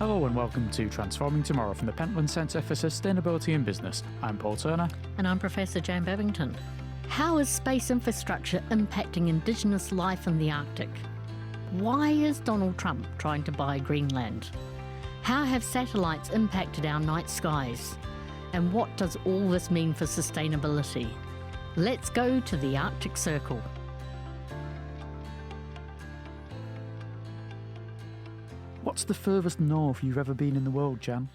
Hello and welcome to Transforming Tomorrow from the Pentland Centre for Sustainability in Business. I'm Paul Turner. And I'm Professor Jane Babington. How is space infrastructure impacting Indigenous life in the Arctic? Why is Donald Trump trying to buy Greenland? How have satellites impacted our night skies? And what does all this mean for sustainability? Let's go to the Arctic Circle. What's the furthest north you've ever been in the world, Jan?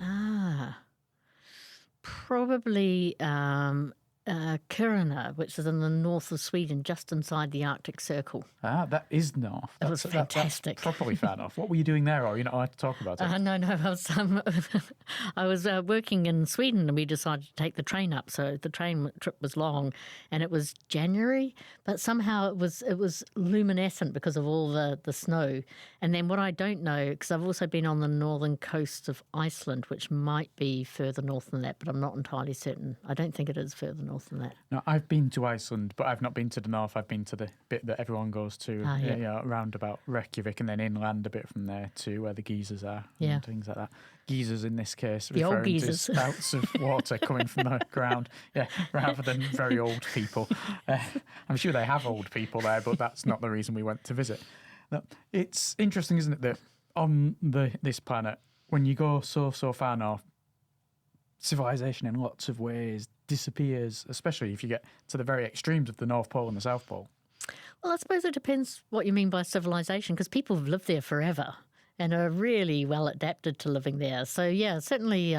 Probably Kiruna, which is in the north of Sweden, just inside the Arctic Circle. That is north. That was fantastic. That's properly far north. What were you doing there, or are you not allowed to talk about it? No, I was working in Sweden, and we decided to take the train up. So the train trip was long, and it was January, but somehow it was luminescent because of all the snow. And then what I don't know, because I've also been on the northern coast of Iceland, which might be further north than that, but I'm not entirely certain. I don't think it is further north than that. No, I've been to Iceland, but I've not been to the north. I've been to the bit that everyone goes to, around about Reykjavik, and then inland a bit from there to where the geysers are and things like that. Geysers in this case, the old referring geysers. to spouts of water coming from the ground, rather than very old people. I'm sure they have old people there, but that's not the reason we went to visit. Now, it's interesting, isn't it, that on this planet, when you go so far north, civilization in lots of ways disappears, especially if you get to the very extremes of the North Pole and the South Pole. Well, I suppose it depends what you mean by civilization, because people have lived there forever and are really well adapted to living there. So, certainly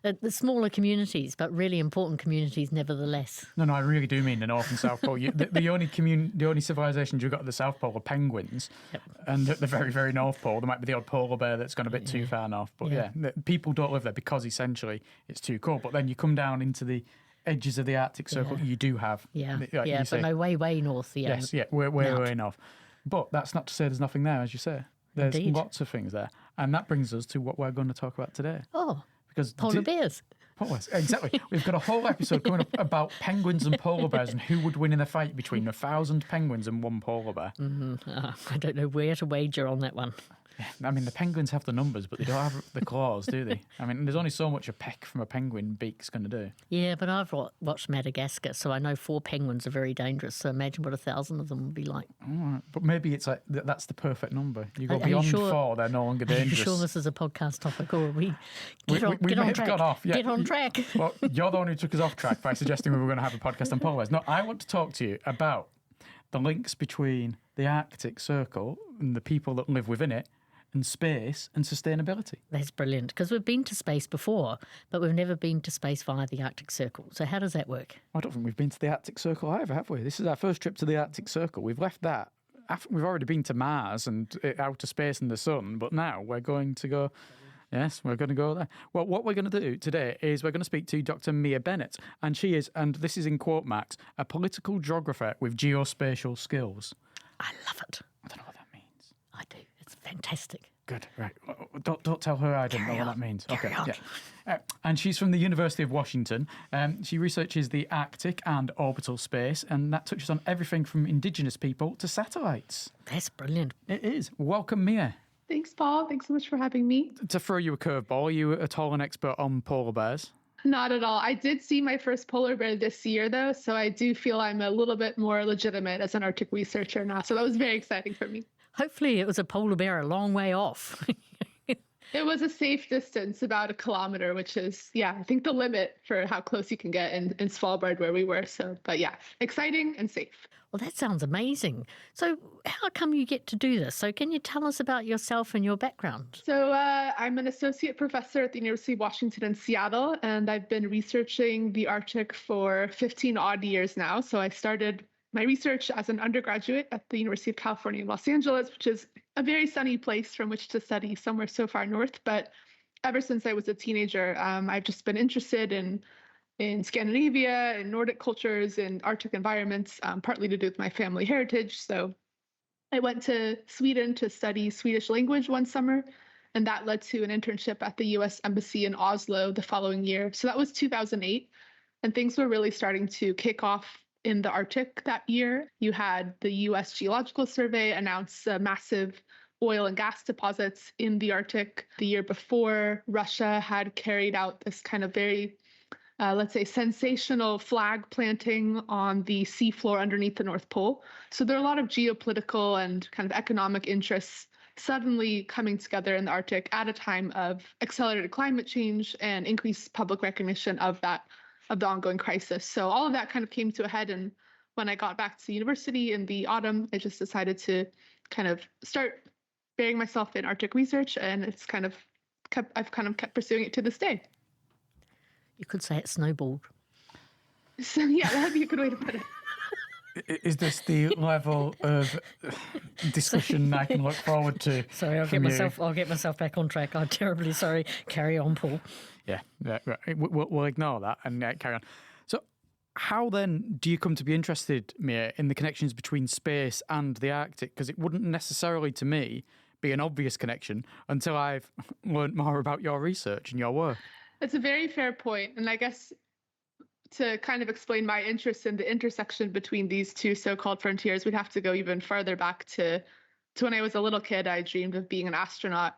the smaller communities, but really important communities nevertheless. No, I really do mean the North and South Pole. The only civilizations you've got at the South Pole are penguins. Yep. And at the very, very North Pole, there might be the odd polar bear that's gone a bit too far north. But people don't live there because essentially it's too cold. But then you come down into the edges of the Arctic Circle, you do have... but no, way north. Yes, way north. But that's not to say there's nothing there, as you say. There's lots of things there. And that brings us to what we're going to talk about today. Oh, because polar bears. Exactly. We've got a whole episode coming up about penguins and polar bears and who would win in a fight between 1,000 penguins and one polar bear. I don't know where to wager on that one. I mean, the penguins have the numbers, but they don't have the claws, do they? I mean, there's only so much a peck from a penguin beak's going to do. Yeah, but I've watched Madagascar, so I know 4 penguins are very dangerous. So imagine what 1,000 of them would be like. But maybe it's like that's the perfect number. You go beyond 4, they're no longer dangerous. Are you sure this is a podcast topic, or we may have gone off? Yeah. Get on track. Well, you're the one who took us off track by suggesting we were going to have a podcast on polar bears. No, I want to talk to you about the links between the Arctic Circle and the people that live within it, and space and sustainability. That's brilliant, because we've been to space before, but we've never been to space via the Arctic Circle. So how does that work? I don't think we've been to the Arctic Circle either, have we? This is our first trip to the Arctic Circle. We've left that. We've already been to Mars and outer space and the sun, but now we're going to go... Yes, we're going to go there. Well, what we're going to do today is we're going to speak to Dr. Mia Bennett, and she is, and this is in quote marks, a political geographer with geospatial skills. I love it. I don't know what that means. I do. It's fantastic. Good, right. Don't tell her I don't know what that means. Carry on. And she's from the University of Washington. She researches the Arctic and orbital space, and that touches on everything from Indigenous people to satellites. That's brilliant. It is. Welcome, Mia. Thanks, Paul. Thanks so much for having me. To throw you a curveball, are you at all an expert on polar bears? Not at all. I did see my first polar bear this year, though, so I do feel I'm a little bit more legitimate as an Arctic researcher now. So that was very exciting for me. Hopefully it was a polar bear a long way off. It was a safe distance, about 1 kilometer, which is, I think the limit for how close you can get in Svalbard where we were. So, but exciting and safe. Well, that sounds amazing. So how come you get to do this? So can you tell us about yourself and your background? So I'm an associate professor at the University of Washington in Seattle, and I've been researching the Arctic for 15 odd years now. So I started my research as an undergraduate at the University of California in Los Angeles, which is a very sunny place from which to study somewhere so far north. But ever since I was a teenager, I've just been interested in Scandinavia and Nordic cultures and Arctic environments, partly to do with my family heritage. So I went to Sweden to study Swedish language one summer, and that led to an internship at the US Embassy in Oslo the following year. So that was 2008, and things were really starting to kick off in the Arctic that year. You had the US Geological Survey announce a massive oil and gas deposits in the Arctic. The year before, Russia had carried out this kind of very, let's say, sensational flag planting on the seafloor underneath the North Pole. So there are a lot of geopolitical and kind of economic interests suddenly coming together in the Arctic at a time of accelerated climate change and increased public recognition of the ongoing crisis. So all of that kind of came to a head. And when I got back to university in the autumn, I just decided to kind of start burying myself in Arctic research, and I've kind of kept pursuing it to this day. You could say it snowballed. So yeah, that'd be a good way to put it. Is this the level of discussion I can look forward to? Sorry, I'll get myself back on track. I'm terribly sorry. Carry on, Paul. Yeah, right. We'll ignore that and carry on. So, how then do you come to be interested, Mia, in the connections between space and the Arctic? Because it wouldn't necessarily, to me, be an obvious connection until I've learned more about your research and your work. It's a very fair point, and I guess to kind of explain my interest in the intersection between these two so-called frontiers, we'd have to go even farther back to when I was a little kid. I dreamed of being an astronaut,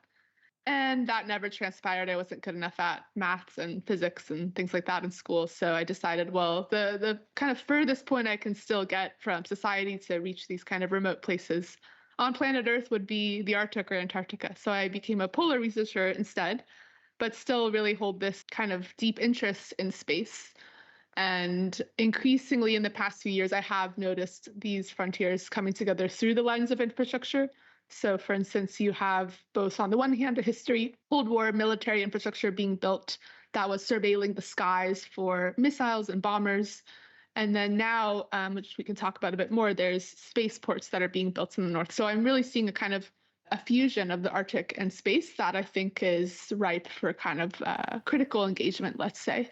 and that never transpired. I wasn't good enough at maths and physics and things like that in school. So I decided, well, the kind of furthest point I can still get from society to reach these kind of remote places on planet Earth would be the Arctic or Antarctica. So I became a polar researcher instead, but still really hold this kind of deep interest in space. And increasingly in the past few years, I have noticed these frontiers coming together through the lens of infrastructure. So, for instance, you have both on the one hand a history, Cold War military infrastructure being built that was surveilling the skies for missiles and bombers. And then now, which we can talk about a bit more, there's spaceports that are being built in the north. So I'm really seeing a fusion of the Arctic and space that I think is ripe for kind of critical engagement, let's say.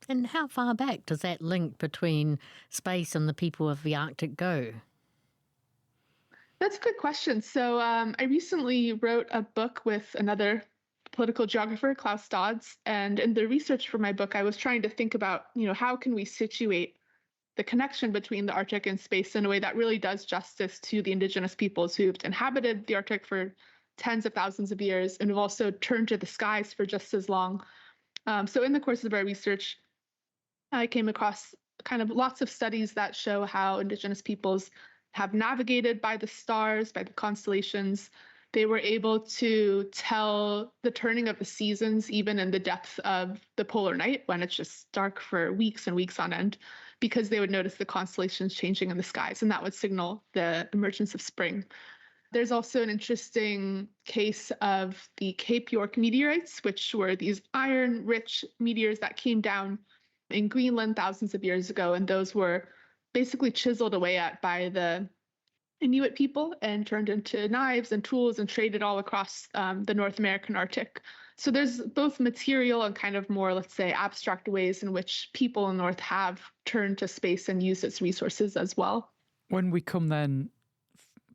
And how far back does that link between space and the people of the Arctic go? That's a good question. So I recently wrote a book with another political geographer, Klaus Dodds, and in the research for my book, I was trying to think about, how can we situate the connection between the Arctic and space in a way that really does justice to the indigenous peoples who've inhabited the Arctic for tens of thousands of years and have also turned to the skies for just as long. So in the course of our research, I came across kind of lots of studies that show how indigenous peoples have navigated by the stars, by the constellations. They were able to tell the turning of the seasons, even in the depth of the polar night when it's just dark for weeks and weeks on end, because they would notice the constellations changing in the skies, and that would signal the emergence of spring. There's also an interesting case of the Cape York meteorites, which were these iron-rich meteors that came down in Greenland thousands of years ago, and those were basically chiseled away at by the Inuit people and turned into knives and tools and traded all across the North American Arctic. So there's both material and kind of more, let's say, abstract ways in which people in the North have turned to space and used its resources as well. When we come then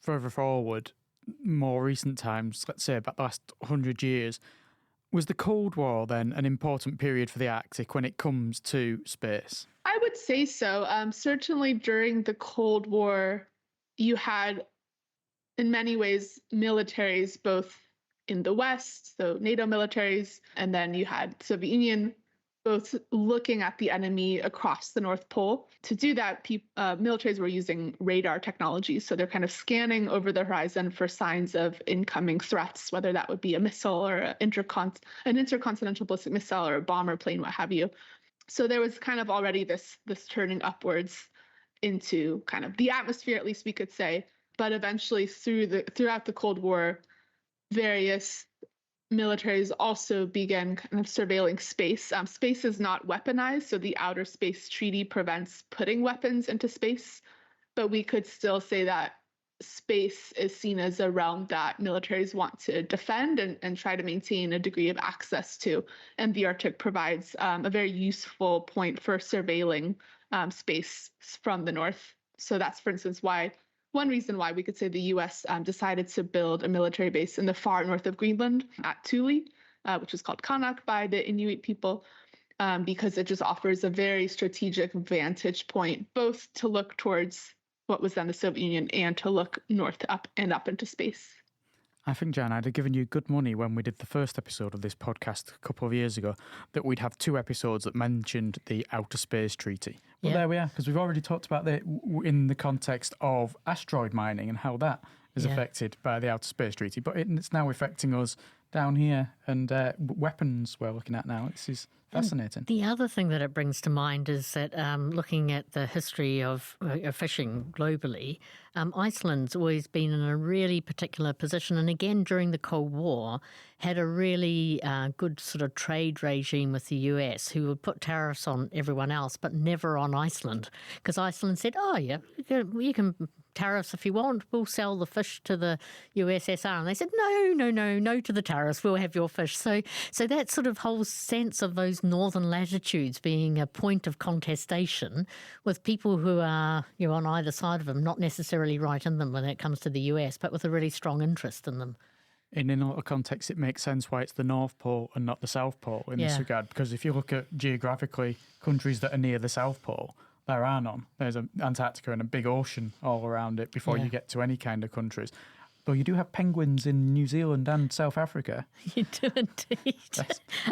further forward, more recent times, let's say about the last 100 years, was the Cold War then an important period for the Arctic when it comes to space? I would say so. Certainly during the Cold War, you had, in many ways, militaries both in the West, so NATO militaries, and then you had Soviet Union both looking at the enemy across the North Pole. To do that, militaries were using radar technology. So they're kind of scanning over the horizon for signs of incoming threats, whether that would be a missile or an intercontinental ballistic missile or a bomber plane, what have you. So there was kind of already this turning upwards into kind of the atmosphere, at least we could say. But eventually throughout the Cold War, various militaries also began kind of surveilling space. Space is not weaponized, so the Outer Space Treaty prevents putting weapons into space, but we could still say that space is seen as a realm that militaries want to defend and try to maintain a degree of access to, and the Arctic provides a very useful point for surveilling space from the north. So that's, for instance, one reason why we could say the U.S. Decided to build a military base in the far north of Greenland at Thule, which is called Qaanaaq by the Inuit people, because it just offers a very strategic vantage point, both to look towards what was then the Soviet Union and to look north up into space. I think, Jan, I'd have given you good money when we did the first episode of this podcast a couple of years ago that we'd have 2 episodes that mentioned the Outer Space Treaty. Well, there we are, because we've already talked about it in the context of asteroid mining and how that is affected by the Outer Space Treaty. But it's now affecting us down here, and weapons we're looking at now. This is fascinating. The other thing that it brings to mind is that looking at the history of fishing globally, Iceland's always been in a really particular position, and again during the Cold War had a really good sort of trade regime with the US, who would put tariffs on everyone else but never on Iceland, because Iceland said, oh yeah, you can tariffs if you want, we'll sell the fish to the USSR. And they said, no to the tariffs, we'll have your fish. So that sort of whole sense of those northern latitudes being a point of contestation with people who are on either side of them, not necessarily right in them when it comes to the US, but with a really strong interest in them. In a lot of contexts, it makes sense why it's the North Pole and not the South Pole in this regard, because if you look at geographically countries that are near the South Pole, there are none. There's Antarctica and a big ocean all around it before you get to any kind of countries. Though you do have penguins in New Zealand and South Africa. You do indeed.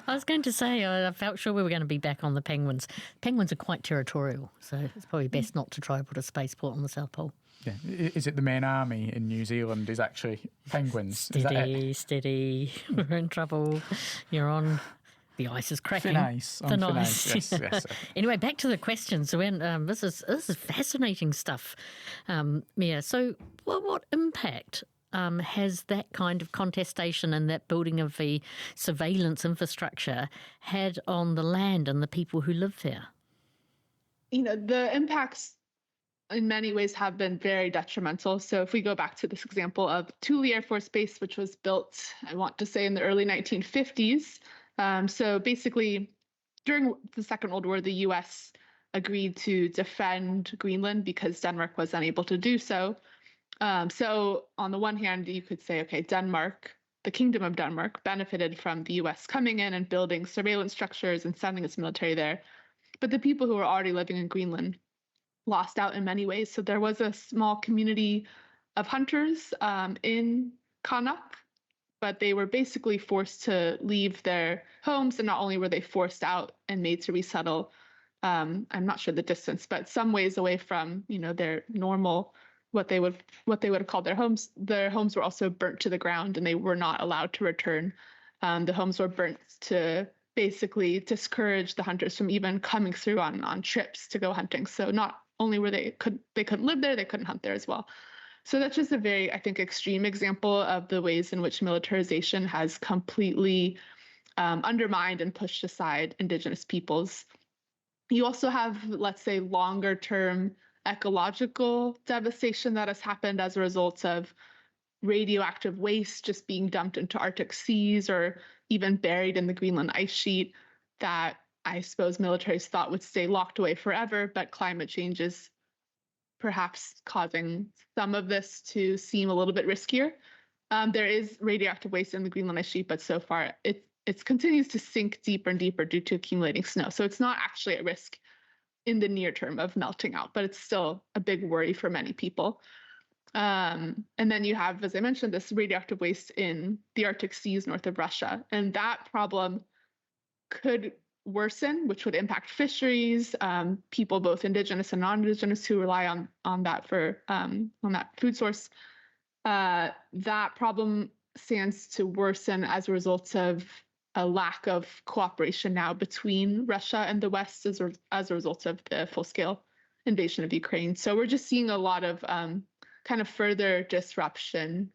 I was going to say, I felt sure we were going to be back on the penguins. Penguins are quite territorial, so it's probably best not to try and put a spaceport on the South Pole. Yeah. Is it the main army in New Zealand is actually penguins? Steady. We're in trouble. You're on. The ice is cracking. Thin ice. Yes. Anyway, back to the questions. So this is fascinating stuff, Mia. So what impact has that kind of contestation and that building of the surveillance infrastructure had on the land and the people who live there? The impacts in many ways have been very detrimental. So if we go back to this example of Thule Air Force Base, which was built, I want to say, in the early 1950s. So basically, during the Second World War, the U.S. agreed to defend Greenland because Denmark was unable to do so. So on the one hand, you could say, okay, Denmark, the Kingdom of Denmark, benefited from the U.S. coming in and building surveillance structures and sending its military there. But the people who were already living in Greenland lost out in many ways. So there was a small community of hunters in Qaanaaq, but they were basically forced to leave their homes. And not only were they forced out and made to resettle, I'm not sure the distance, but some ways away from, their normal, what they would have called their homes. Their homes were also burnt to the ground and they were not allowed to return. The homes were burnt to basically discourage the hunters from even coming through on trips to go hunting. So not only were they couldn't live there, they couldn't hunt there as well. So that's just a very, I think, extreme example of the ways in which militarization has completely undermined and pushed aside Indigenous peoples. You also have, let's say, longer term ecological devastation that has happened as a result of radioactive waste just being dumped into Arctic seas or even buried in the Greenland ice sheet that I suppose militaries thought would stay locked away forever, but climate change is perhaps causing some of this to seem a little bit riskier. There is radioactive waste in the Greenland ice sheet, but so far it continues to sink deeper and deeper due to accumulating snow. So it's not actually at risk in the near term of melting out, but it's still a big worry for many people. And then you have, as I mentioned, this radioactive waste in the Arctic seas north of Russia. And that problem could worsen, which would impact fisheries, people both indigenous and non-indigenous who rely on that for on that food source. That problem stands to worsen as a result of a lack of cooperation now between Russia and the West as a result of the full-scale invasion of Ukraine. So we're just seeing a lot of kind of further disruption,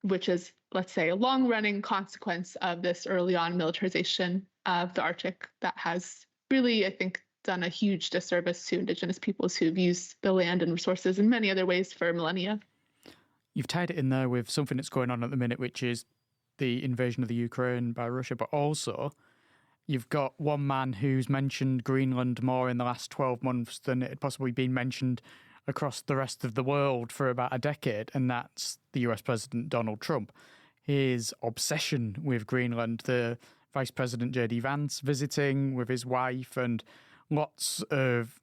which is, let's say, a long-running consequence of this early on militarization of the Arctic that has really, I think, done a huge disservice to Indigenous peoples who've used the land and resources in many other ways for millennia. You've tied it in there with something that's going on at the minute, which is the invasion of the Ukraine by Russia, but also you've got one man who's mentioned Greenland more in the last 12 months than it had possibly been mentioned across the rest of the world for about a decade, and that's the US President Donald Trump. His obsession with Greenland, the Vice President J.D. Vance visiting with his wife, and lots of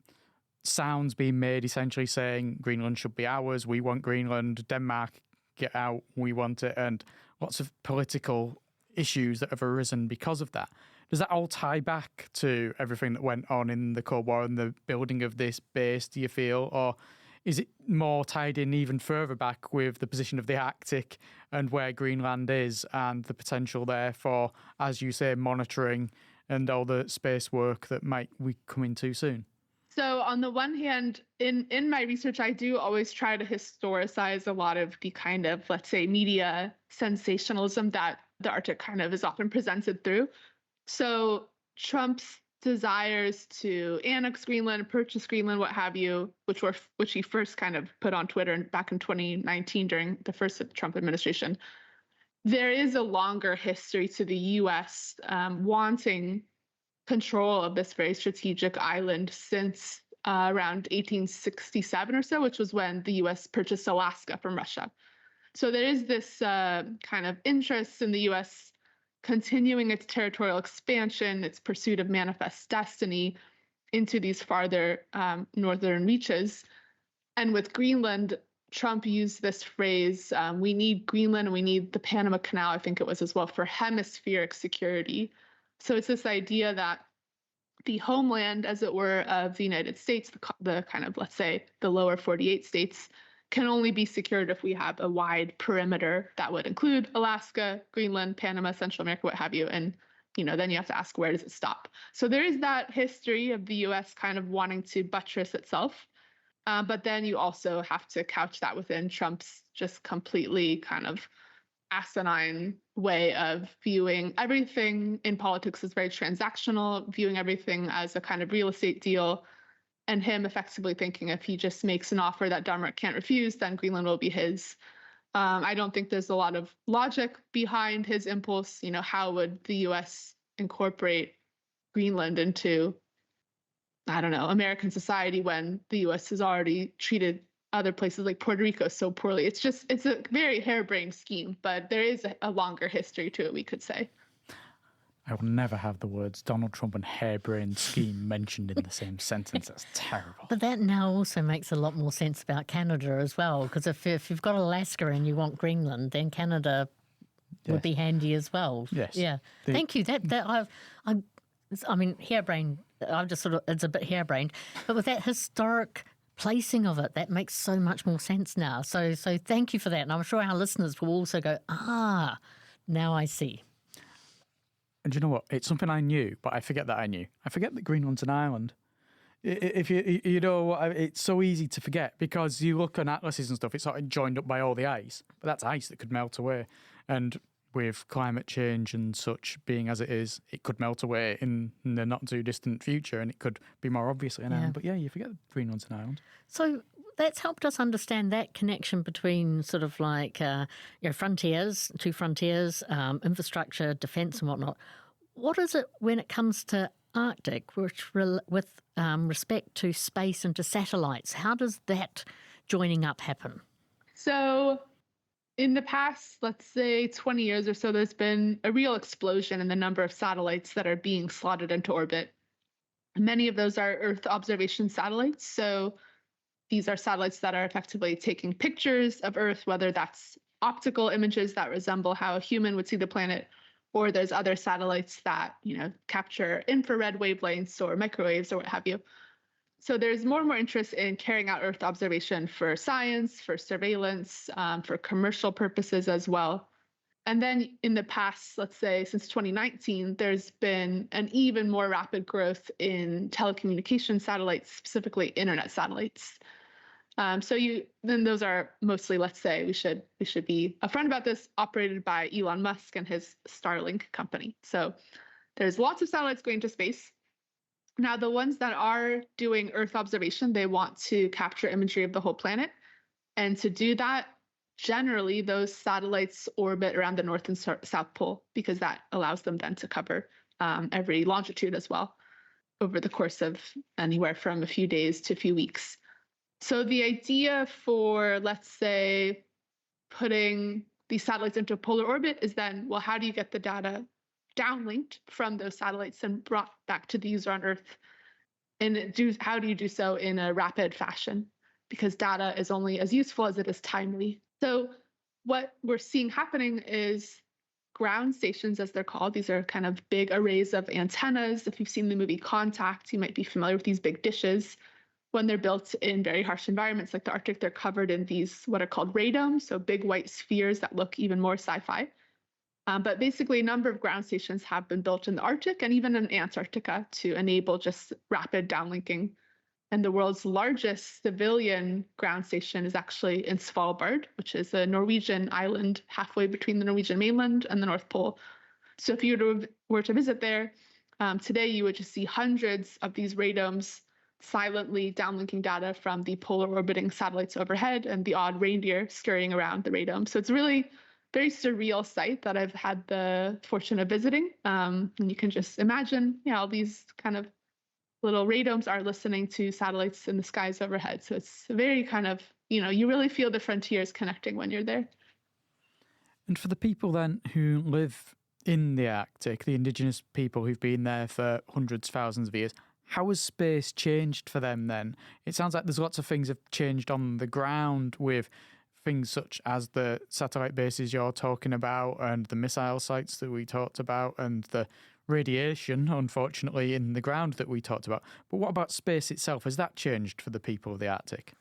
sounds being made essentially saying Greenland should be ours, we want Greenland. Denmark get out, we want it, and lots of political issues that have arisen because of that. Does that all tie back to everything that went on in the Cold War and the building of this base, do you feel? Or is it more tied in even further back with the position of the Arctic and where Greenland is and the potential there for, as you say, monitoring and all the space work that might be coming too soon? So on the one hand, in my research, I do always try to historicize a lot of the kind of, let's say, media sensationalism that the Arctic kind of is often presented through. So Trump's desires to annex Greenland, purchase Greenland, what have you, which he first kind of put on Twitter back in 2019 during the first Trump administration. There is a longer history to the U.S. Wanting control of this very strategic island since around 1867 or so, which was when the U.S. purchased Alaska from Russia. So there is this kind of interest in the U.S. continuing its territorial expansion, its pursuit of manifest destiny into these farther northern reaches. And with Greenland, Trump used this phrase, we need Greenland and we need the Panama Canal, I think it was as well, for hemispheric security. So it's this idea that the homeland, as it were, of the United States, the kind of, let's say, the lower 48 states, can only be secured if we have a wide perimeter that would include Alaska, Greenland, Panama, Central America, what have you. And, then you have to ask, where does it stop? So there is that history of the U.S. kind of wanting to buttress itself. But then you also have to couch that within Trump's just completely kind of asinine way of viewing everything in politics as very transactional, viewing everything as a kind of real estate deal, and him effectively thinking if he just makes an offer that Denmark can't refuse, then Greenland will be his. I don't think there's a lot of logic behind his impulse. How would the U.S. incorporate Greenland into, I don't know, American society when the U.S. has already treated other places like Puerto Rico so poorly? It's a very harebrained scheme, but there is a longer history to it, we could say. I will never have the words Donald Trump and harebrained scheme mentioned in the same sentence. That's terrible. But that now also makes a lot more sense about Canada as well, because if you've got Alaska and you want Greenland, then Canada would be handy as well. Yes. Yeah. Thank you. I mean, harebrained. I've just it's a bit harebrained, but with that historic placing of it, that makes so much more sense now. So thank you for that, and I'm sure our listeners will also go, now I see. And you know what? It's something I knew, but I forget that I knew. I forget that Greenland's an island. If it's so easy to forget because you look on atlases and stuff, it's sort of joined up by all the ice, but that's ice that could melt away. And with climate change and such being as it is, it could melt away in the not too distant future, and it could be more obviously an island. But yeah, you forget that Greenland's an island. So that's helped us understand that connection between sort of like frontiers, two frontiers, infrastructure, defence and whatnot. What is it when it comes to Arctic, with respect to space and to satellites? How does that joining up happen? So in the past, let's say 20 years or so, there's been a real explosion in the number of satellites that are being slotted into orbit. Many of those are Earth observation satellites. So these are satellites that are effectively taking pictures of Earth, whether that's optical images that resemble how a human would see the planet, or there's other satellites that, capture infrared wavelengths or microwaves or what have you. So there's more and more interest in carrying out Earth observation for science, for surveillance, for commercial purposes as well. And then in the past, let's say since 2019, there's been an even more rapid growth in telecommunication satellites, specifically internet satellites. Then those are mostly, let's say, we should be upfront about this, operated by Elon Musk and his Starlink company. So there's lots of satellites going to space. Now, the ones that are doing Earth observation, they want to capture imagery of the whole planet. And to do that, generally, those satellites orbit around the North and South Pole, because that allows them then to cover every longitude as well over the course of anywhere from a few days to a few weeks. So the idea for, let's say, putting these satellites into a polar orbit is then, well, how do you get the data downlinked from those satellites and brought back to the user on Earth? And how do you do so in a rapid fashion? Because data is only as useful as it is timely. So what we're seeing happening is ground stations, as they're called. These are kind of big arrays of antennas. If you've seen the movie Contact, you might be familiar with these big dishes. When they're built in very harsh environments like the Arctic, they're covered in these what are called radomes, so big white spheres that look even more sci-fi. But basically, a number of ground stations have been built in the Arctic and even in Antarctica to enable just rapid downlinking. And the world's largest civilian ground station is actually in Svalbard, which is a Norwegian island halfway between the Norwegian mainland and the North Pole. So if you were to visit there today, you would just see hundreds of these radomes silently downlinking data from the polar orbiting satellites overhead and the odd reindeer scurrying around the radome. So it's really very surreal sight that I've had the fortune of visiting. And you can just imagine, all these kind of little radomes are listening to satellites in the skies overhead. So it's very kind of, you really feel the frontiers connecting when you're there. And for the people then who live in the Arctic, the indigenous people who've been there for hundreds, thousands of years, how has space changed for them then? It sounds like there's lots of things have changed on the ground with things such as the satellite bases you're talking about and the missile sites that we talked about and the radiation, unfortunately, in the ground that we talked about. But what about space itself? Has that changed for the people of the Arctic?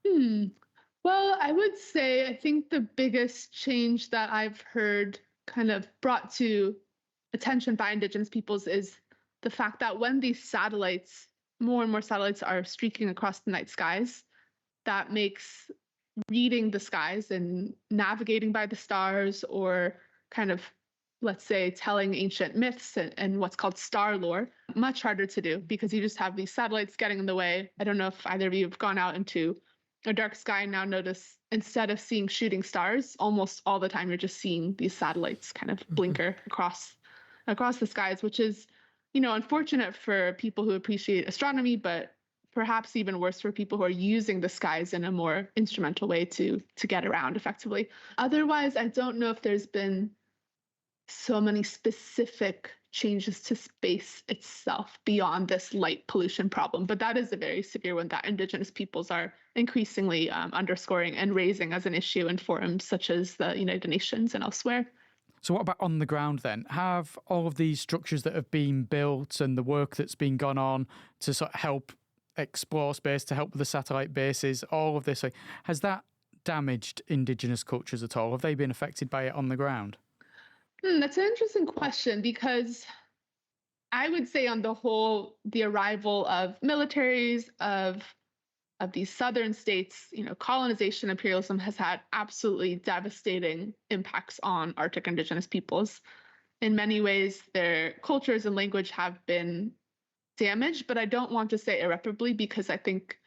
Well, I would say I think the biggest change that I've heard kind of brought to attention by Indigenous peoples is the fact that when these satellites, more and more satellites are streaking across the night skies, that makes reading the skies and navigating by the stars or kind of, let's say, telling ancient myths and what's called star lore much harder to do because you just have these satellites getting in the way. I don't know if either of you have gone out into a dark sky and now notice instead of seeing shooting stars, almost all the time you're just seeing these satellites kind of blinker across the skies, which is, unfortunate for people who appreciate astronomy, but perhaps even worse for people who are using the skies in a more instrumental way to get around effectively. Otherwise, I don't know if there's been so many specific changes to space itself beyond this light pollution problem. But that is a very severe one that Indigenous peoples are increasingly underscoring and raising as an issue in forums such as the United Nations and elsewhere. So what about on the ground then? Have all of these structures that have been built and the work that's been gone on to sort of help explore space, to help with the satellite bases, all of this, has that damaged Indigenous cultures at all? Have they been affected by it on the ground? That's an interesting question because I would say on the whole, the arrival of militaries, of these southern states, colonization, imperialism has had absolutely devastating impacts on Arctic Indigenous peoples. In many ways, their cultures and language have been damaged, but I don't want to say irreparably because I think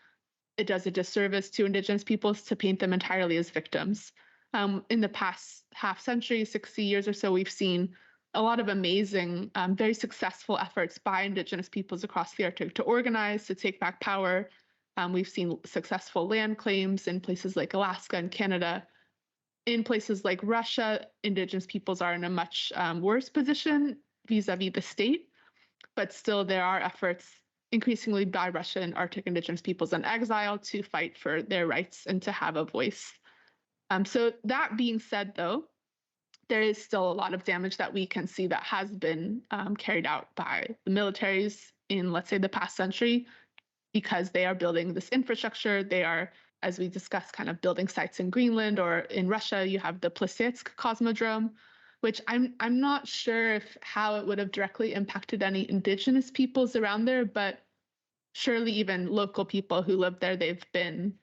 it does a disservice to Indigenous peoples to paint them entirely as victims. In the past half century, 60 years or so, we've seen a lot of amazing, very successful efforts by Indigenous peoples across the Arctic to organize, to take back power. We've seen successful land claims in places like Alaska and Canada. In places like Russia, Indigenous peoples are in a much worse position vis-a-vis the state, but still there are efforts increasingly by Russian Arctic Indigenous peoples in exile to fight for their rights and to have a voice. So that being said, though, there is still a lot of damage that we can see that has been carried out by the militaries in, let's say, the past century, because they are building this infrastructure. They are, as we discussed, kind of building sites in Greenland, or in Russia, you have the Plesetsk Cosmodrome, which I'm not sure how it would have directly impacted any Indigenous peoples around there, but surely even local people who live there, they've been,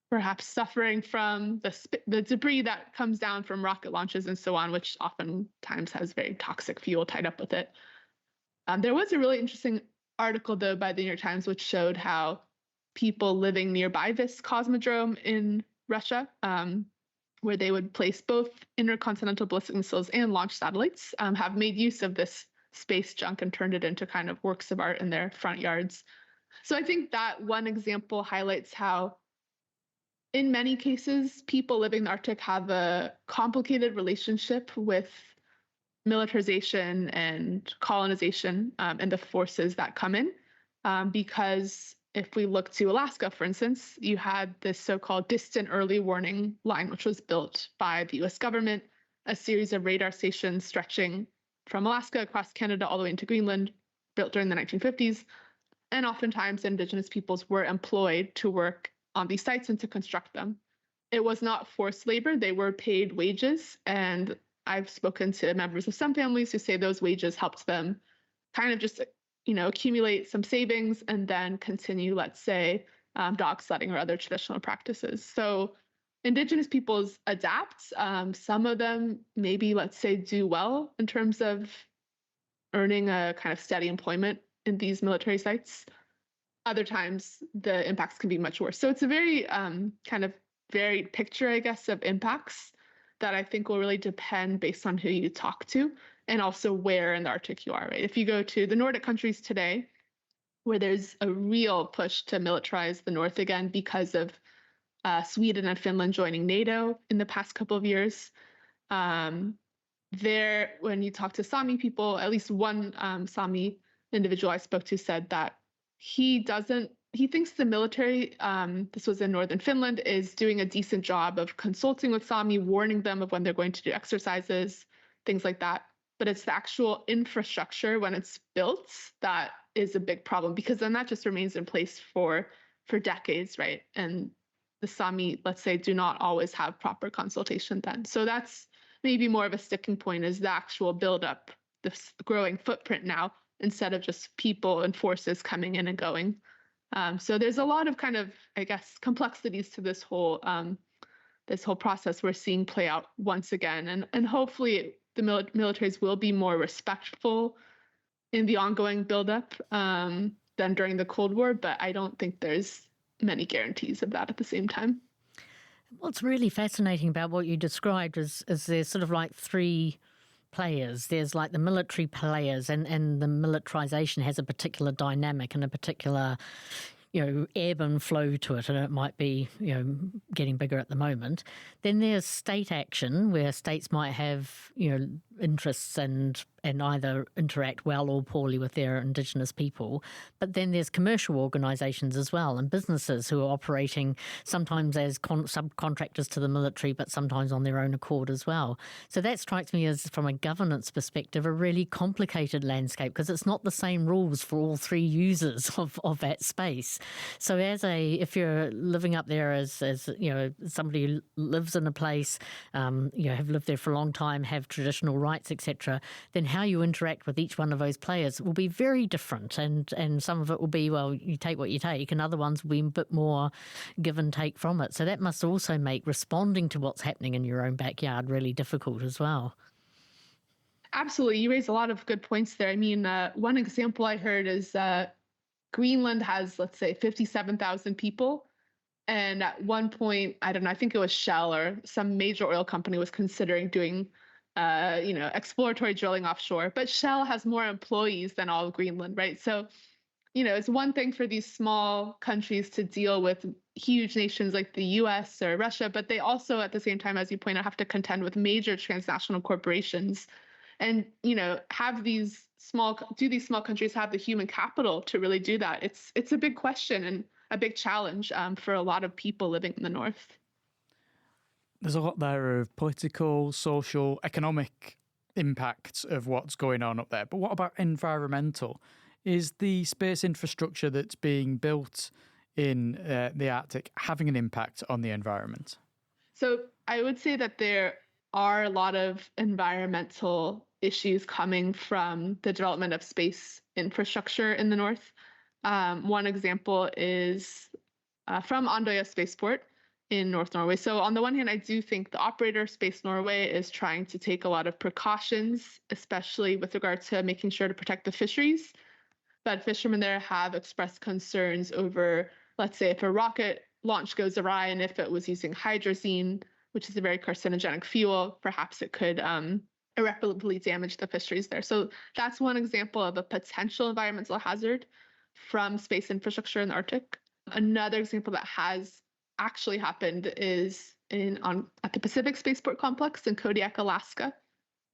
perhaps suffering from the debris that comes down from rocket launches and so on, which oftentimes has very toxic fuel tied up with it. There was a really interesting article, though, by the New York Times, which showed how people living nearby this cosmodrome in Russia, where they would place both intercontinental ballistic missiles and launch satellites, have made use of this space junk and turned it into kind of works of art in their front yards. So I think that one example highlights how, in many cases, people living in the Arctic have a complicated relationship with militarization and colonization and the forces that come in, because if we look to Alaska, for instance, you had this so-called distant early warning line, which was built by the US government, a series of radar stations stretching from Alaska across Canada all the way into Greenland, built during the 1950s. And oftentimes Indigenous peoples were employed to work on these sites and to construct them. It was not forced labor, they were paid wages. And I've spoken to members of some families who say those wages helped them kind of just, accumulate some savings and then continue, let's say, dog sledding or other traditional practices. So Indigenous peoples adapt. Some of them maybe, let's say, do well in terms of earning a kind of steady employment in these military sites. Other times the impacts can be much worse. So it's a very kind of varied picture, I guess, of impacts that I think will really depend based on who you talk to and also where in the Arctic you are, right? If you go to the Nordic countries today, where there's a real push to militarize the North again because of Sweden and Finland joining NATO in the past couple of years, there, when you talk to Sami people, at least one Sami individual I spoke to said that he thinks the military, this was in northern Finland, is doing a decent job of consulting with Sami, warning them of when they're going to do exercises, things like that. But it's the actual infrastructure when it's built that is a big problem, because then that just remains in place for decades, right? And the Sami, let's say, do not always have proper consultation then. So that's maybe more of a sticking point, is the actual buildup, this growing footprint now, instead of just people and forces coming in and going. So there's a lot of kind of, I guess, complexities to this whole process we're seeing play out once again. And hopefully the militaries will be more respectful in the ongoing buildup than during the Cold War, but I don't think there's many guarantees of that at the same time. What's really fascinating about what you described is there's sort of like three players. There's like the military players, and the militarization has a particular dynamic and a particular, ebb and flow to it, and it might be, getting bigger at the moment. Then there's state action, where states might have, interests and either interact well or poorly with their Indigenous people. But then there's commercial organisations as well, and businesses who are operating sometimes as subcontractors to the military, but sometimes on their own accord as well. So that strikes me as, from a governance perspective, a really complicated landscape, because it's not the same rules for all three users of that space. So if you're living up there as somebody who lives in a place, have lived there for a long time, have traditional rights, etc., then how you interact with each one of those players will be very different. And some of it will be, well, you take what you take, and other ones will be a bit more give and take from it. So that must also make responding to what's happening in your own backyard really difficult as well. Absolutely. You raise a lot of good points there. I mean, one example I heard is Greenland has, let's say, 57,000 people. And at one point, I don't know, I think it was Shell or some major oil company was considering doing exploratory drilling offshore, but Shell has more employees than all of Greenland, right? So, it's one thing for these small countries to deal with huge nations like the US or Russia, but they also, at the same time, as you point out, have to contend with major transnational corporations. And, do these small countries have the human capital to really do that? It's a big question and a big challenge for a lot of people living in the North. There's a lot there of political, social, economic impacts of what's going on up there. But what about environmental? Is the space infrastructure that's being built in the Arctic having an impact on the environment? So I would say that there are a lot of environmental issues coming from the development of space infrastructure in the North. One example is from Andøya Spaceport in North Norway. So on the one hand, I do think the operator, Space Norway, is trying to take a lot of precautions, especially with regard to making sure to protect the fisheries. But fishermen there have expressed concerns over, let's say, if a rocket launch goes awry and if it was using hydrazine, which is a very carcinogenic fuel, perhaps it could irreparably damage the fisheries there. So that's one example of a potential environmental hazard from space infrastructure in the Arctic. Another example that has actually happened is at the Pacific Spaceport Complex in Kodiak, Alaska.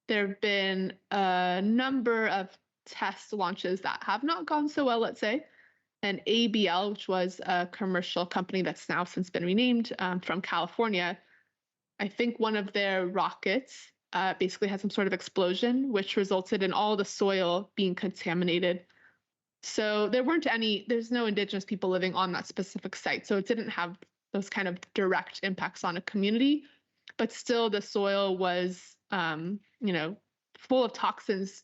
There have been a number of test launches that have not gone so well, let's say, and ABL, which was a commercial company that's now since been renamed, from California. I think one of their rockets basically had some sort of explosion, which resulted in all the soil being contaminated. So there's no indigenous people living on that specific site. So it didn't have those kind of direct impacts on a community, but still the soil was, full of toxins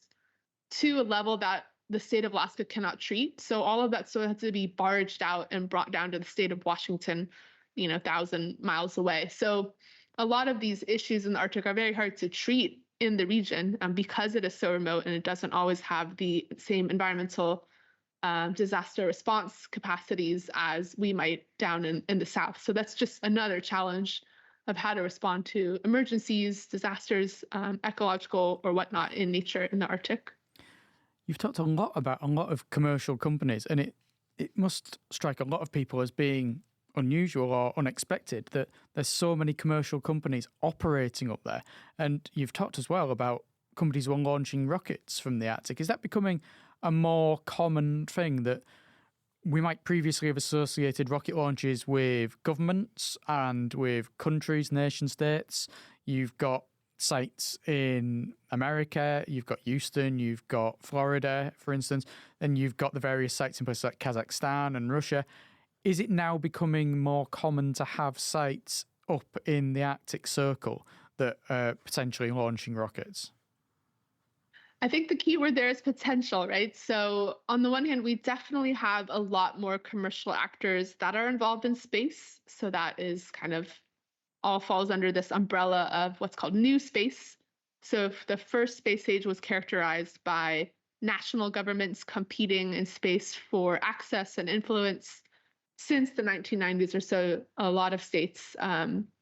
to a level that the state of Alaska cannot treat. So all of that soil had to be barged out and brought down to the state of Washington, 1,000 miles away. So a lot of these issues in the Arctic are very hard to treat in the region because it is so remote and it doesn't always have the same environmental disaster response capacities as we might down in the south. So that's just another challenge of how to respond to emergencies, disasters, ecological or whatnot in nature in the Arctic. You've talked a lot about a lot of commercial companies, and it must strike a lot of people as being unusual or unexpected that there's so many commercial companies operating up there. And you've talked as well about companies who are launching rockets from the Arctic. Is that becoming a more common thing, that we might previously have associated rocket launches with governments and with countries, nation states? You've got sites in America, you've got Houston, you've got Florida, for instance, and you've got the various sites in places like Kazakhstan and Russia. Is it now becoming more common to have sites up in the Arctic Circle that are potentially launching rockets? I think the key word there is potential, right? So on the one hand, we definitely have a lot more commercial actors that are involved in space. So that is kind of all falls under this umbrella of what's called new space. So if the first space age was characterized by national governments competing in space for access and influence, since the 1990s or so, a lot of states,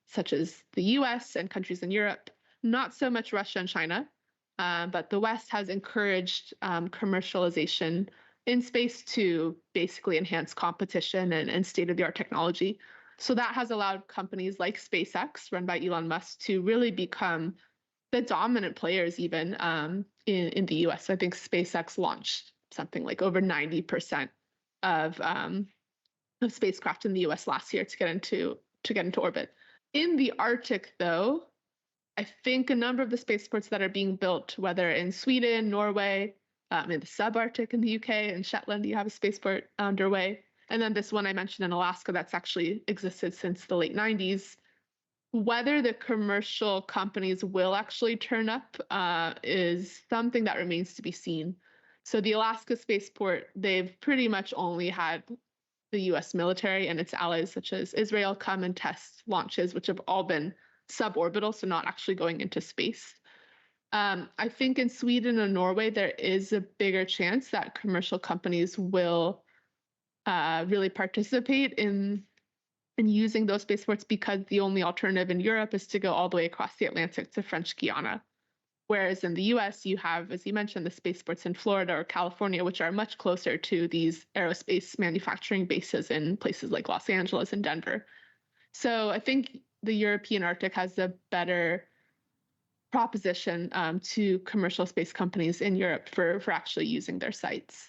such as the US and countries in Europe, not so much Russia and China, but the West has encouraged commercialization in space to basically enhance competition and state-of-the-art technology. So that has allowed companies like SpaceX, run by Elon Musk, to really become the dominant players even in the US. I think SpaceX launched something like over 90% of spacecraft in the US last year to get into orbit. In the Arctic, though, I think a number of the spaceports that are being built, whether in Sweden, Norway, in the subarctic in the UK, and Shetland, you have a spaceport underway. And then this one I mentioned in Alaska that's actually existed since the late 90s. Whether the commercial companies will actually turn up is something that remains to be seen. So the Alaska spaceport, they've pretty much only had the US military and its allies, such as Israel, come and test launches, which have all been suborbital, so not actually going into space. I think in Sweden and Norway, there is a bigger chance that commercial companies will really participate in using those spaceports, because the only alternative in Europe is to go all the way across the Atlantic to French Guiana. Whereas in the US, you have, as you mentioned, the spaceports in Florida or California, which are much closer to these aerospace manufacturing bases in places like Los Angeles and Denver. So I think the European Arctic has a better proposition to commercial space companies in Europe for actually using their sites.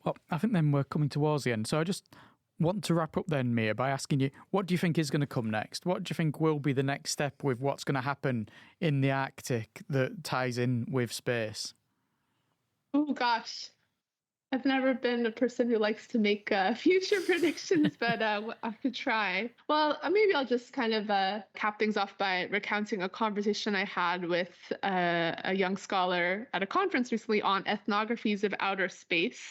Well, I think then we're coming towards the end. So I just want to wrap up then, Mia, by asking you, what do you think is going to come next? What do you think will be the next step with what's going to happen in the Arctic that ties in with space? Oh, gosh. I've never been a person who likes to make future predictions, but I could try. Well, maybe I'll just kind of cap things off by recounting a conversation I had with a young scholar at a conference recently on ethnographies of outer space,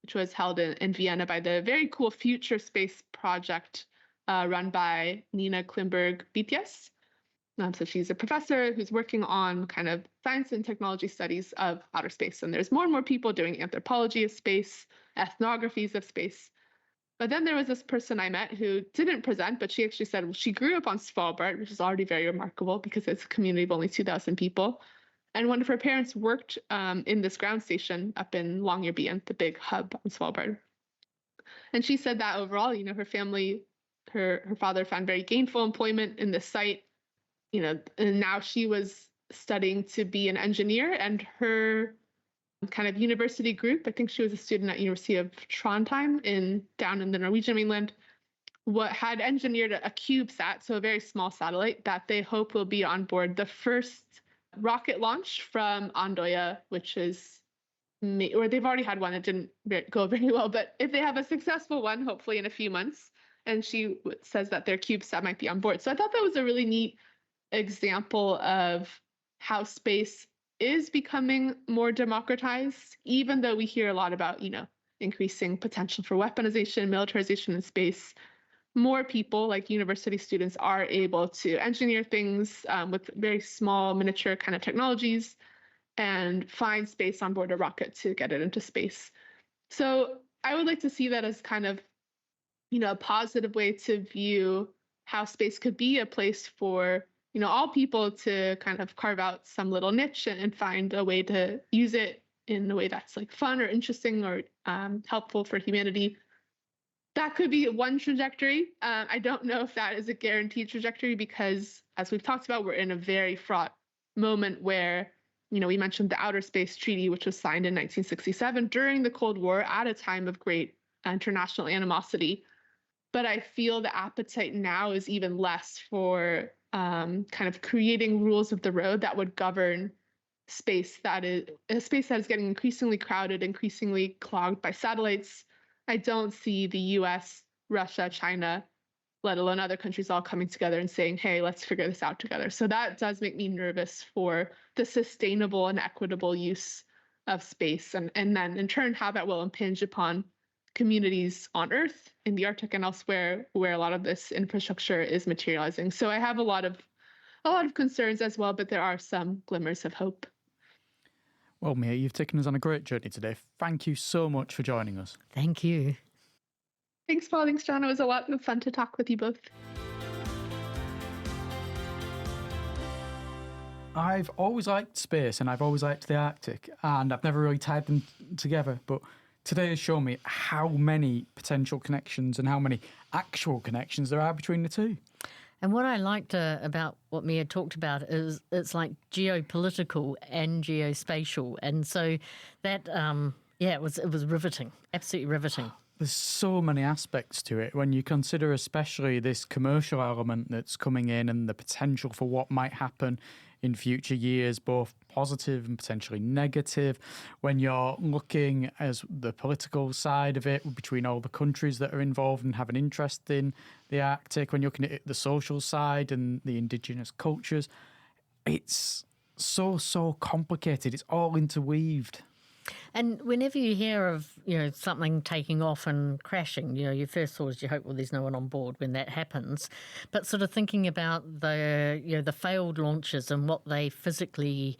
which was held in Vienna by the very cool Future Space Project run by Nina Klimberg-Bitias. So she's a professor who's working on kind of science and technology studies of outer space. And there's more and more people doing anthropology of space, ethnographies of space. But then there was this person I met who didn't present, but she actually said, well, she grew up on Svalbard, which is already very remarkable because it's a community of only 2,000 people. And one of her parents worked in this ground station up in Longyearbyen, the big hub on Svalbard. And she said that overall, her family, her father found very gainful employment in this site. And now she was studying to be an engineer, and her kind of university group. I think she was a student at University of Trondheim down in the Norwegian mainland, what had engineered a CubeSat, so a very small satellite that they hope will be on board the first rocket launch from Andøya, which is, or they've already had one. It didn't go very well, but if they have a successful one, hopefully in a few months, and she says that their CubeSat might be on board. So I thought that was a really neat example of how space is becoming more democratized, even though we hear a lot about, increasing potential for weaponization, militarization in space. More people, like university students, are able to engineer things with very small miniature kind of technologies and find space on board a rocket to get it into space. So I would like to see that as kind of, a positive way to view how space could be a place for, all people to kind of carve out some little niche and find a way to use it in a way that's like fun or interesting or helpful for humanity. That could be one trajectory. I don't know if that is a guaranteed trajectory because, as we've talked about, we're in a very fraught moment where, we mentioned the Outer Space Treaty, which was signed in 1967 during the Cold War at a time of great international animosity. But I feel the appetite now is even less for kind of creating rules of the road that would govern space that is a space that is getting increasingly crowded, increasingly clogged by satellites. I don't see the US, Russia, China, let alone other countries all coming together and saying, hey, let's figure this out together. So that does make me nervous for the sustainable and equitable use of space. And then in turn, how that will impinge upon communities on Earth, in the Arctic and elsewhere, where a lot of this infrastructure is materializing. So I have a lot of concerns as well, but there are some glimmers of hope. Well, Mia, you've taken us on a great journey today. Thank you so much for joining us. Thank you. Thanks, Paul. Thanks, John. It was a lot of fun to talk with you both. I've always liked space and I've always liked the Arctic, and I've never really tied them together. But today has shown me how many potential connections and how many actual connections there are between the two. And what I liked about what Mia talked about is it's like geopolitical and geospatial. And so that, it was riveting, absolutely riveting. There's so many aspects to it when you consider especially this commercial element that's coming in and the potential for what might happen in future years, both positive and potentially negative. When you're looking as the political side of it between all the countries that are involved and have an interest in the Arctic, when you're looking at the social side and the indigenous cultures, it's so complicated. It's all interweaved. And whenever you hear of, something taking off and crashing, your first thought is you hope, well, there's no one on board when that happens. But sort of thinking about the failed launches and what they physically,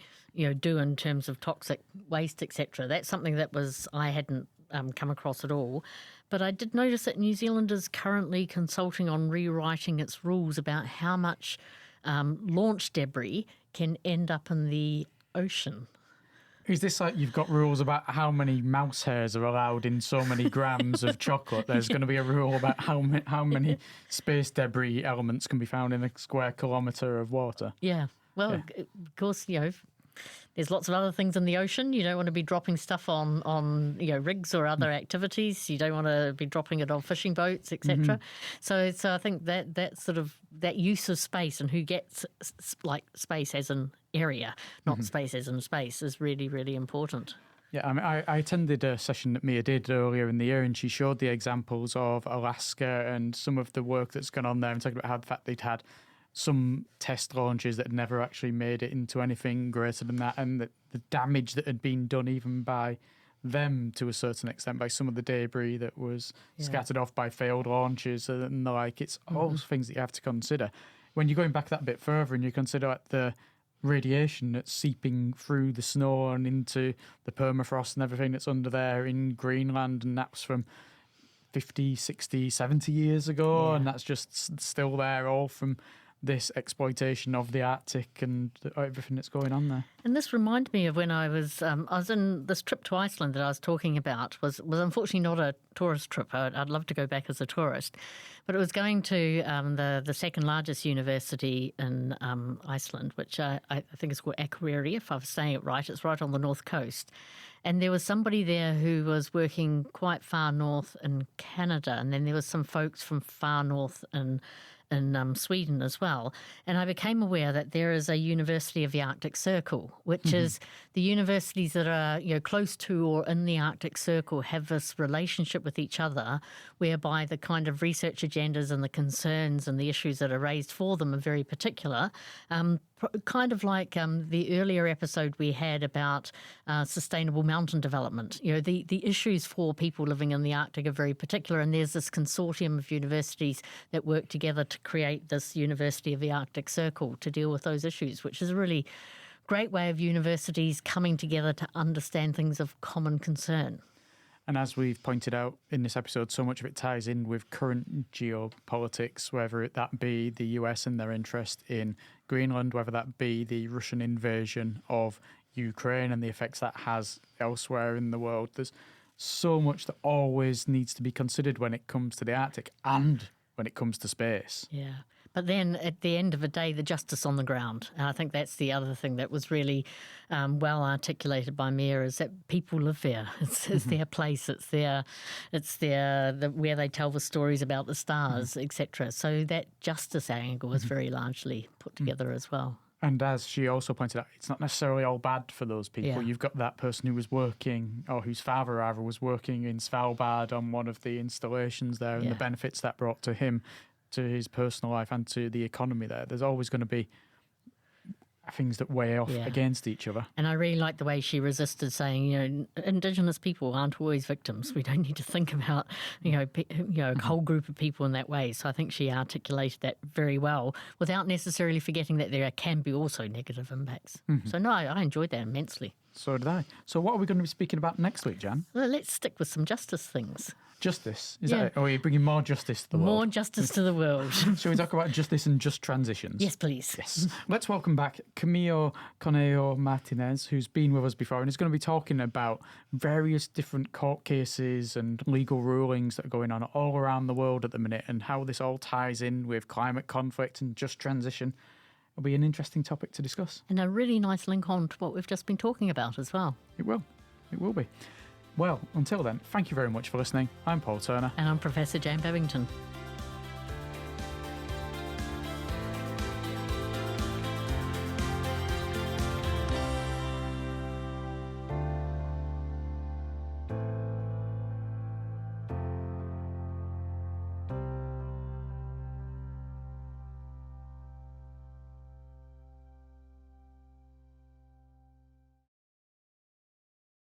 do in terms of toxic waste, etc. That's something that I hadn't come across at all. But I did notice that New Zealand is currently consulting on rewriting its rules about how much launch debris can end up in the ocean. Is this like you've got rules about how many mouse hairs are allowed in so many grams of chocolate? There's going to be a rule about how many space debris elements can be found in a square kilometre of water. Yeah. Well, of course, there's lots of other things in the ocean. You don't want to be dropping stuff on rigs or other activities. You don't want to be dropping it on fishing boats, etc. So I think that sort of that use of space and who gets like space as an area, not space as in space, is really, really important. Yeah, I mean, I attended a session that Mia did earlier in the year, and she showed the examples of Alaska and some of the work that's gone on there, and talking about how the fact they'd had some test launches that had never actually made it into anything greater than that, and the damage that had been done even by them to a certain extent by some of the debris that was scattered off by failed launches and the like. It's all things that you have to consider. When you're going back that bit further and you consider like the radiation that's seeping through the snow and into the permafrost and everything that's under there in Greenland, and that's from 50, 60, 70 years ago, and that's just still there all from this exploitation of the Arctic and everything that's going on there. And this reminded me of when I was in this trip to Iceland that I was talking about. Was unfortunately not a tourist trip. I'd love to go back as a tourist, but it was going to the second largest university in Iceland, which I think is called Akureyri, if I was saying it right. It's right on the north coast. And there was somebody there who was working quite far north in Canada, and then there was some folks from far north in Sweden as well. And I became aware that there is a University of the Arctic Circle, which is the universities that are close to or in the Arctic Circle have this relationship with each other, whereby the kind of research agendas and the concerns and the issues that are raised for them are very particular. Kind of like the earlier episode we had about sustainable mountain development. The issues for people living in the Arctic are very particular, and there's this consortium of universities that work together to create this University of the Arctic Circle to deal with those issues, which is a really great way of universities coming together to understand things of common concern. And as we've pointed out in this episode, so much of it ties in with current geopolitics, whether that be the US and their interest in Greenland, whether that be the Russian invasion of Ukraine and the effects that has elsewhere in the world. There's so much that always needs to be considered when it comes to the Arctic and when it comes to space. Yeah. But then at the end of the day, the justice on the ground. And I think that's the other thing that was really well articulated by Mia, is that people live there. It's their place. It's their where they tell the stories about the stars, etc. So that justice angle is very largely put together as well. And as she also pointed out, it's not necessarily all bad for those people. Yeah. You've got that person who was working, or whose father rather was working in Svalbard on one of the installations there, and the benefits that brought to him, to his personal life and to the economy there. There's always going to be things that weigh off against each other. And I really like the way she resisted saying, Indigenous people aren't always victims. We don't need to think about, a whole group of people in that way. So I think she articulated that very well without necessarily forgetting that there can be also negative impacts. So no, I enjoyed that immensely. So did I. So what are we going to be speaking about next week, Jan? Well, let's stick with some justice things. Justice? Is that it? Or are you bringing more justice to the world? More justice to the world. Shall we talk about justice and just transitions? Yes, please. Yes. Let's welcome back Camilo Cornejo Martinez, who's been with us before and is going to be talking about various different court cases and legal rulings that are going on all around the world at the minute and how this all ties in with climate conflict and just transition. It'll be an interesting topic to discuss. And a really nice link on to what we've just been talking about as well. It will. It will be. Well, until then, thank you very much for listening. I'm Paul Turner. And I'm Professor Jane Babington.